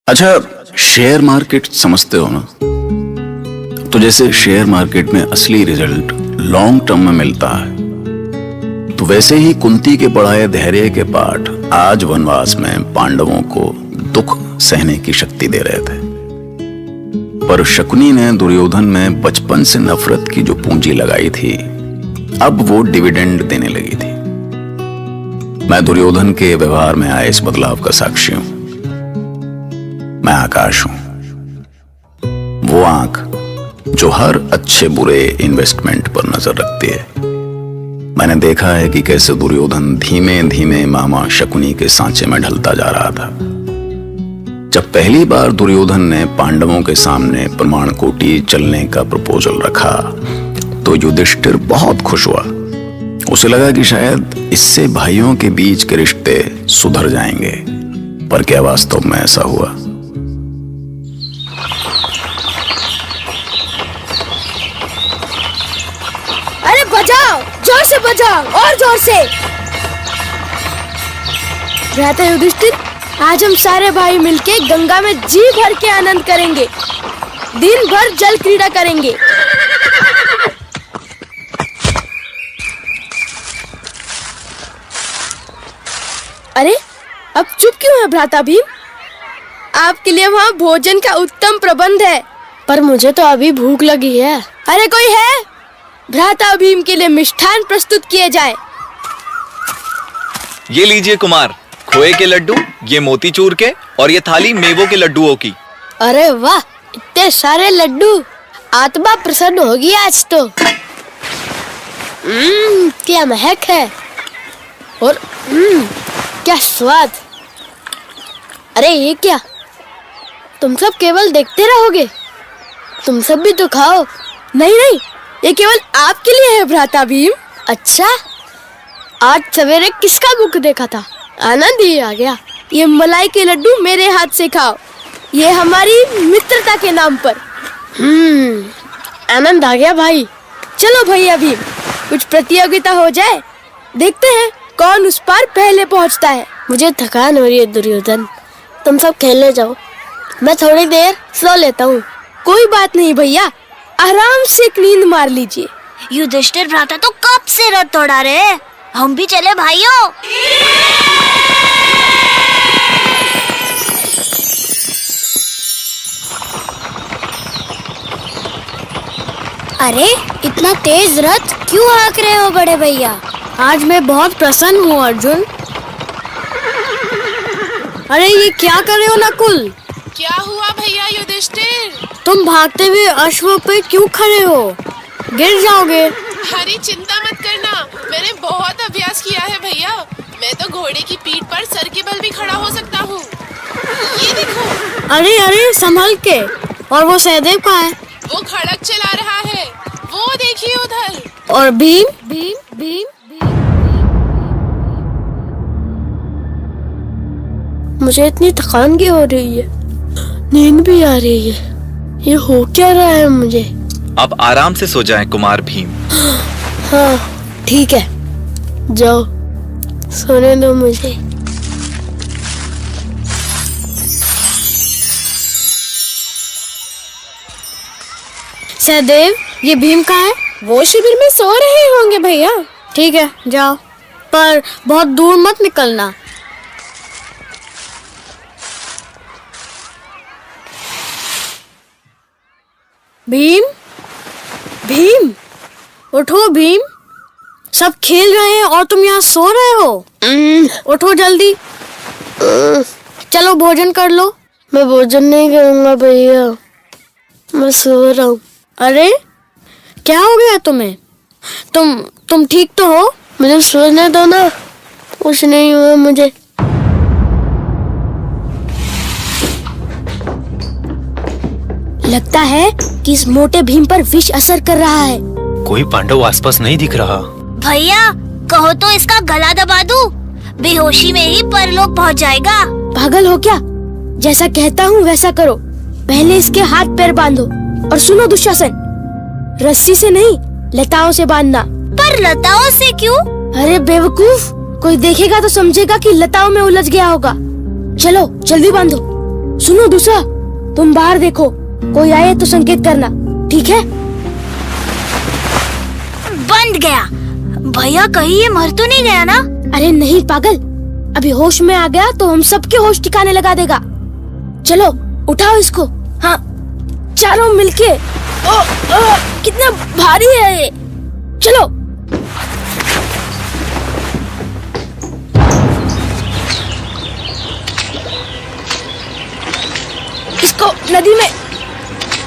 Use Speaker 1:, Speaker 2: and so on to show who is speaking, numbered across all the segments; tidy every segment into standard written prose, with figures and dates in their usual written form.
Speaker 1: अच्छा, share market समझते हो ना? तो जैसे शेयर मार्केट में असली रिजल्ट लॉन्ग टर्म में मिलता है, तो वैसे ही कुंती के पढ़ाए धैर्य के पाठ आज वनवास में पांडवों को दुख सहने की शक्ति दे रहे थे। पर शकुनी ने दुर्योधन में बचपन से नफरत की जो पूंजी लगाई थी, अब वो डिविडेंड देने लगी थी। मैं दुर्योधन के व्यवहार में आए इस बदलाव का साक्षी हूं। मैं आकाश हूं, वो आंख जो हर अच्छे बुरे इन्वेस्टमेंट पर नजर रखती है। मैंने देखा है कि कैसे दुर्योधन धीमे धीमे मामा शकुनी के सांचे में ढलता जा रहा था। जब पहली बार दुर्योधन ने पांडवों के सामने प्रमाण कोटि चलने का प्रपोजल रखा, तो युधिष्ठिर बहुत खुश हुआ। उसे लगा कि शायद इससे भाइयों के बीच के रिश्ते सुधर जाएंगे, पर क्या वास्तव में ऐसा हुआ?
Speaker 2: अरे बजाओ, जोर से बजाओ और जोर से। भ्राता युधिष्ठिर, आज हम सारे भाई मिलके गंगा में जी भर के आनंद करेंगे, दिन भर जल क्रीड़ा करेंगे। अरे अब चुप क्यों है भ्राता भीम? आपके लिए वहाँ भोजन का उत्तम प्रबंध है। पर मुझे तो अभी भूख लगी है। अरे कोई है? भ्राता भीम के लिए मिष्ठान प्रस्तुत किए जाए।
Speaker 3: ये लीजिए कुमार, खोए के लड्डू, ये मोतीचूर के, और ये थाली मेवों के लड्डुओं की।
Speaker 2: अरे वाह, इतने सारे लड्डू, आत्मा प्रसन्न होगी आज तो। क्या महक है और क्या स्वाद। अरे ये क्या, तुम सब केवल देखते रहोगे? तुम सब भी तो खाओ। नहीं नहीं, ये केवल आपके लिए है भ्राता भीम। अच्छा, आज सवेरे किसका मुख देखा था, आनंद ही आ गया। ये मलाई के लड्डू मेरे हाथ से खाओ, ये हमारी मित्रता के नाम पर। आनंद आ गया भाई। चलो भैया भीम, कुछ प्रतियोगिता हो जाए, देखते हैं कौन उस पार पहले पहुंचता है। मुझे थकान हो रही है दुर्योधन, तुम सब खेलने जाओ, मैं थोड़ी देर सो लेता हूँ। कोई बात नहीं भैया, आराम से एक नींद मार लीजिए।
Speaker 4: युधिष्ठिर भ्राता तो कब से रथ दौड़ा रहे, हम भी चले भाइयों।
Speaker 2: अरे इतना तेज रथ क्यों हाँक रहे हो बड़े भैया? आज मैं बहुत प्रसन्न हूँ अर्जुन। अरे ये क्या कर रहे हो नकुल?
Speaker 5: क्या हुआ भैया युधिष्ठिर?
Speaker 2: तुम भागते हुए अश्व पे क्यों खड़े हो? गिर जाओगे।
Speaker 5: हरी चिंता मत करना, मैंने बहुत अभ्यास किया है भैया। मैं तो घोड़े की पीठ पर सर के बल भी खड़ा हो सकता हूँ। ये देखो।
Speaker 2: अरे अरे संभल के। और वो सहदेव कहाँ है?
Speaker 5: वो खड़क चला रहा है, वो देखिए उधर।
Speaker 2: और भीम? भीम भीम मुझे इतनी थकान की हो रही है, नींद भी आ रही है। ये हो क्या रहा है मुझे?
Speaker 3: अब आराम से सो जाएं कुमार भीम।
Speaker 2: हाँ ठीक है, जाओ सोने दो मुझे। सहदेव, ये भीम कहाँ है?
Speaker 5: वो शिविर में सो रहे होंगे भैया।
Speaker 2: ठीक है जाओ, पर बहुत दूर मत निकलना। भीम भीम उठो भीम, सब खेल रहे हैं और तुम यहाँ सो रहे हो। उठो जल्दी, चलो भोजन कर लो। मैं भोजन नहीं करूँगा भैया, मैं सो रहा हूँ। अरे क्या हो गया तुम्हें? तुम ठीक तो हो? मुझे सोने दो ना, कुछ नहीं हुआ मुझे। लगता है कि इस मोटे भीम पर विष असर कर रहा है।
Speaker 6: कोई पांडव आसपास नहीं दिख रहा।
Speaker 4: भैया कहो तो इसका गला दबा दूं, बेहोशी में ही परलोक पहुंच जाएगा।
Speaker 2: पागल हो क्या? जैसा कहता हूँ वैसा करो। पहले इसके हाथ पैर बांधो, और सुनो दुशासन, रस्सी से नहीं लताओं से बांधना।
Speaker 4: पर लताओं से क्यों?
Speaker 2: अरे बेवकूफ, कोई देखेगा तो समझेगा कि लताओं में उलझ गया होगा। चलो जल्दी बांधो। सुनो दूसरा, तुम बाहर देखो, कोई आए तो संकेत करना, ठीक है?
Speaker 4: बंद गया। भैया कहीं ये मर तो नहीं गया ना?
Speaker 2: अरे नहीं पागल, अभी होश में आ गया तो हम सबके होश ठिकाने लगा देगा। चलो उठाओ इसको। हाँ चारों मिलके। कितना भारी है ये। चलो। इसको नदी में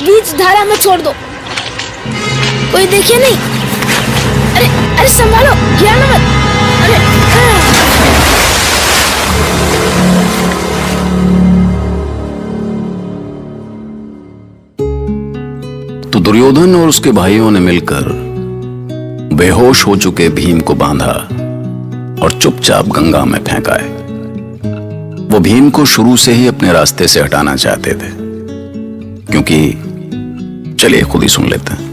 Speaker 2: बीच धारा में छोड़ दो, कोई देखे नहीं। अरे अरे संभालो, गिरना मत। अरे
Speaker 1: तो दुर्योधन और उसके भाइयों ने मिलकर बेहोश हो चुके भीम को बांधा और चुपचाप गंगा में फेंकाए। वो भीम को शुरू से ही अपने रास्ते से हटाना चाहते थे, क्योंकि चलिए खुद ही सुन लेते हैं।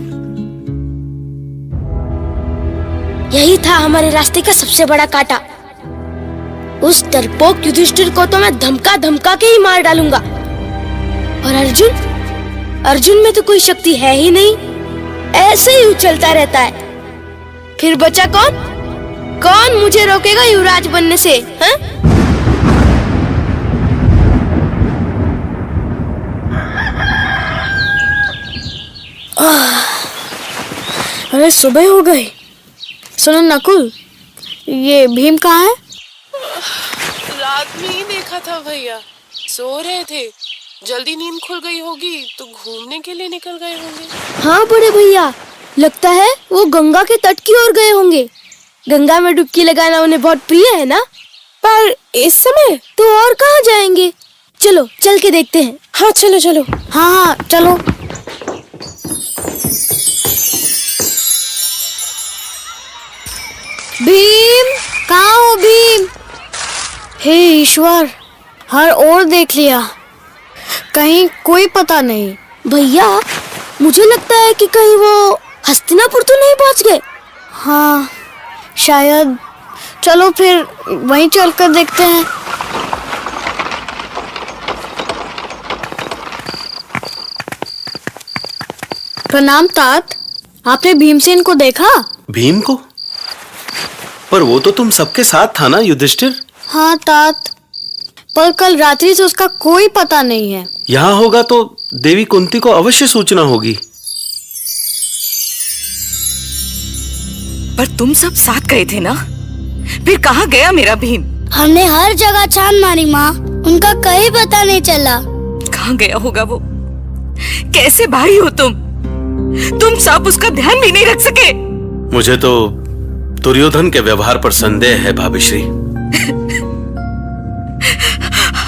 Speaker 2: यही था हमारे रास्ते का सबसे बड़ा कांटा। उस डरपोक युधिष्ठिर को तो मैं धमका धमका के ही मार डालूंगा। और अर्जुन में तो कोई शक्ति है ही नहीं, ऐसे ही उछलता रहता है। फिर बचा कौन मुझे रोकेगा युवराज बनने से? हाँ? अरे सुबह हो गई। सुनो नकुल, ये भीम कहाँ है?
Speaker 5: रात में ही देखा था भैया, सो रहे थे, जल्दी नींद खुल गई होगी तो घूमने के लिए निकल गए होंगे।
Speaker 2: हाँ बड़े भैया, लगता है वो गंगा के तट की ओर गए होंगे। गंगा में डुबकी लगाना उन्हें बहुत प्रिय है ना? पर इस समय तो और कहाँ जाएंगे? चलो चल के देखते हैं। हाँ चलो चलो। हाँ चलो। भीम, कहाँ हो भीम? हे ईश्वर, हर ओर देख लिया, कहीं कोई पता नहीं। भैया मुझे लगता है कि कहीं वो हस्तिनापुर तो नहीं पहुंच गए। हाँ शायद। चलो फिर वहीं चलकर देखते हैं। प्रणाम तात, आपने भीमसेन को देखा?
Speaker 7: भीम को? पर वो तो तुम सबके साथ था ना युधिष्ठिर?
Speaker 2: हाँ तात, पर कल रात्रि से उसका कोई पता नहीं है।
Speaker 7: यहाँ होगा तो देवी कुंती को अवश्य सूचना होगी।
Speaker 8: पर तुम सब साथ गए थे ना, फिर कहाँ गया मेरा भीम?
Speaker 2: हमने हर जगह छान मारी माँ, उनका कहीं पता नहीं चला।
Speaker 8: कहाँ गया होगा वो? कैसे भाई हो तुम सब उसका ध्यान भी नहीं रख सके।
Speaker 7: मुझे तो दुर्योधन के व्यवहार पर संदेह है भाभीश्री।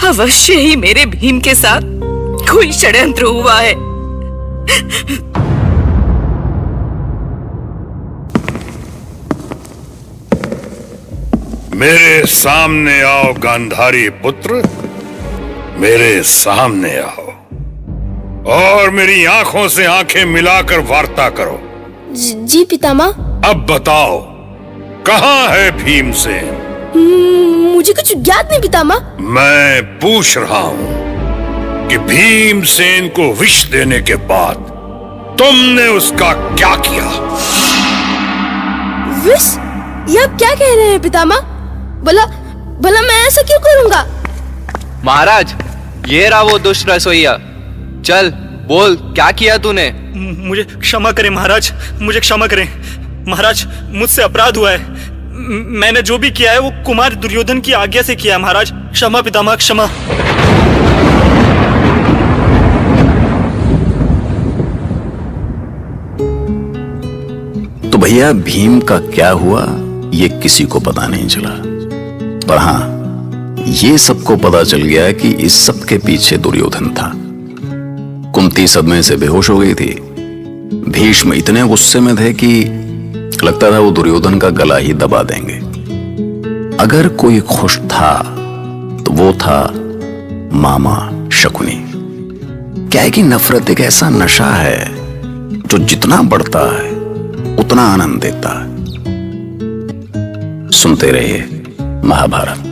Speaker 8: अवश्य ही मेरे भीम के साथ कोई षड्यंत्र हुआ है।
Speaker 9: मेरे सामने आओ गांधारी पुत्र, मेरे सामने आओ और मेरी आंखों से आंखें मिलाकर वार्ता करो।
Speaker 2: जी पितामह।
Speaker 9: अब बताओ, कहाँ है भीमसेन?
Speaker 2: मुझे कुछ ज्ञात नहीं पितामह।
Speaker 9: मैं पूछ रहा हूँ कि भीमसेन को विष देने के बाद तुमने उसका क्या किया?
Speaker 2: विष? ये आप क्या कह रहे हैं पितामह? भला मैं ऐसा क्यों करूंगा?
Speaker 3: महाराज, ये रहा वो दुष्ट रसोइया। चल बोल, क्या किया तूने?
Speaker 6: मुझे क्षमा करें महाराज, मुझे क्षमा करें महाराज, मुझसे अपराध हुआ है। मैंने जो भी किया है वो कुमार दुर्योधन की आज्ञा से किया है महाराज। क्षमा पितामह, क्षमा।
Speaker 1: तो भैया भीम का क्या हुआ ये किसी को पता नहीं चला, पर हाँ ये सबको पता चल गया कि इस सब के पीछे दुर्योधन था। कुंती सदमे से बेहोश हो गई थी। भीष्म इतने गुस्से में थे कि लगता था वो दुर्योधन का गला ही दबा देंगे। अगर कोई खुश था तो वो था मामा शकुनी। क्या है कि नफरत एक ऐसा नशा है जो जितना बढ़ता है उतना आनंद देता है। सुनते रहिए महाभारत।